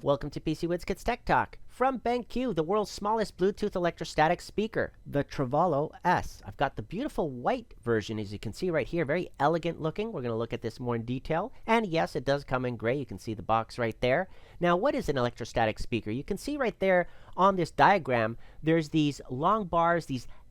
Welcome to PC WizKids Tech Talk. From BenQ, the world's smallest Bluetooth electrostatic speaker, the treVolo S. I've got the beautiful white version, as you can see right here, very elegant looking. We're going to look at this more in detail. And yes, it does come in gray. You can see the box right there. Now, what is an electrostatic speaker? You can see right there on this diagram, there's these long bars,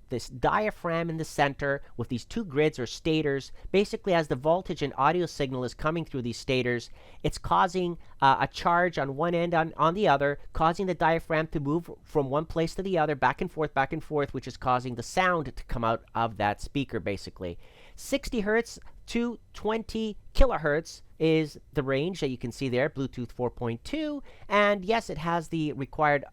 this diaphragm in the center with these two grids or stators. Basically, as the voltage and audio signal is coming through these stators, it's causing a charge on one end on the other, causing the diaphragm to move from one place to the other, back and forth, which is causing the sound to come out of that speaker, basically. 60 hertz to 20 kilohertz is the range that you can see there, Bluetooth 4.2. And yes, it has the required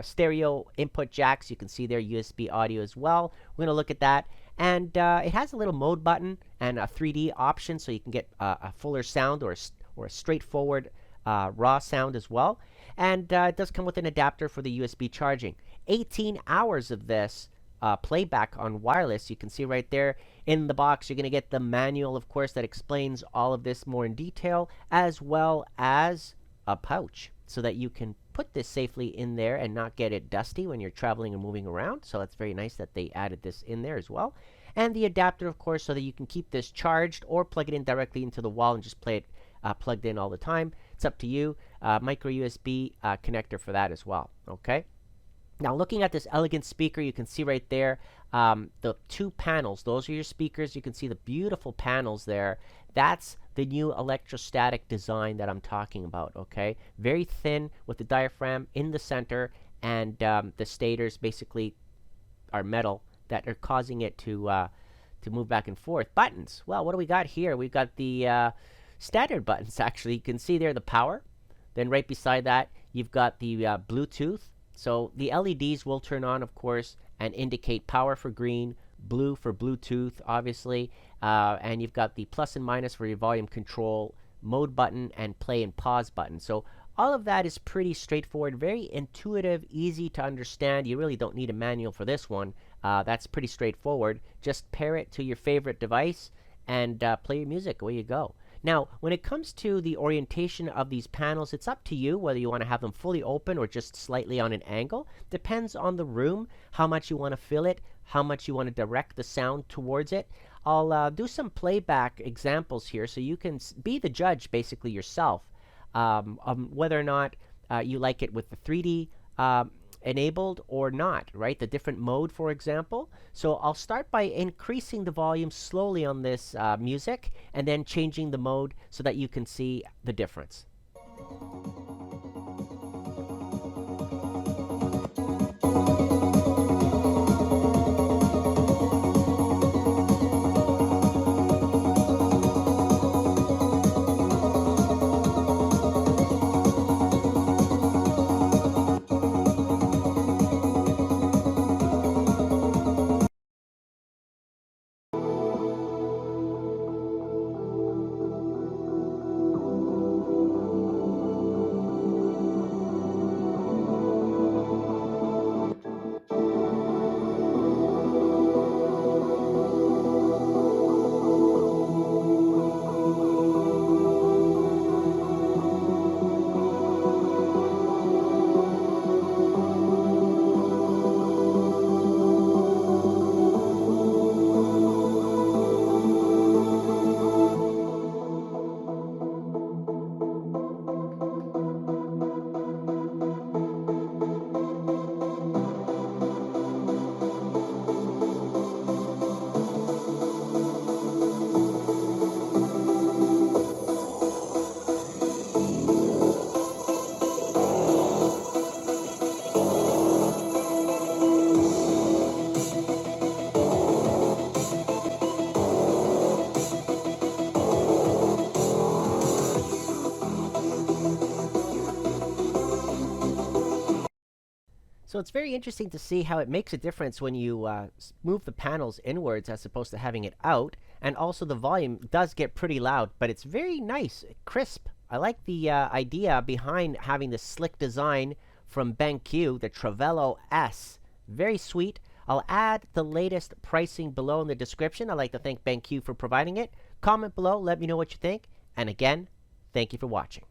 stereo input jacks. You can see there USB audio as well. We're going to look at that. And it has a little mode button and a 3D option, so you can get a fuller sound or a straightforward raw sound as well. And it does come with an adapter for the USB charging. 18 hours of this playback on wireless. You can see right there in the box, you're going to get the manual, of course, that explains all of this more in detail, as well as a pouch so that you can put this safely in there and not get it dusty when you're traveling and moving around. So that's very nice that they added this in there as well. And the adapter, of course, so that you can keep this charged or plug it in directly into the wall and just play it plugged in all the time. It's up to you. Micro USB connector for that as well. Okay. Now, looking at this elegant speaker, you can see right there the two panels. Those are your speakers. You can see the beautiful panels there. That's the new electrostatic design that I'm talking about, okay? Very thin with the diaphragm in the center, and the stators basically are metal that are causing it to move back and forth. Buttons. Well, what do we got here? We've got the standard buttons, actually. You can see there the power. Then right beside that, you've got the Bluetooth. So the LEDs will turn on, of course, and indicate power for green, blue for Bluetooth, obviously, and you've got the plus and minus for your volume control, mode button, and play and pause button. So all of that is pretty straightforward, very intuitive, easy to understand. You really don't need a manual for this one. That's pretty straightforward. Just pair it to your favorite device and play your music. Away you go. Now, when it comes to the orientation of these panels, it's up to you whether you want to have them fully open or just slightly on an angle. Depends on the room, how much you want to fill it, how much you want to direct the sound towards it. I'll do some playback examples here so you can be the judge, basically, yourself, whether or not you like it with the 3D enabled or not, right? The different mode, for example. So I'll start by increasing the volume slowly on this music and then changing the mode so that you can see the difference. So it's very interesting to see how it makes a difference when you move the panels inwards as opposed to having it out. And also the volume does get pretty loud, but it's very nice, crisp. I like the idea behind having this slick design from BenQ, the treVolo S. Very sweet. I'll add the latest pricing below in the description. I'd like to thank BenQ for providing it. Comment below, let me know what you think. And again, thank you for watching.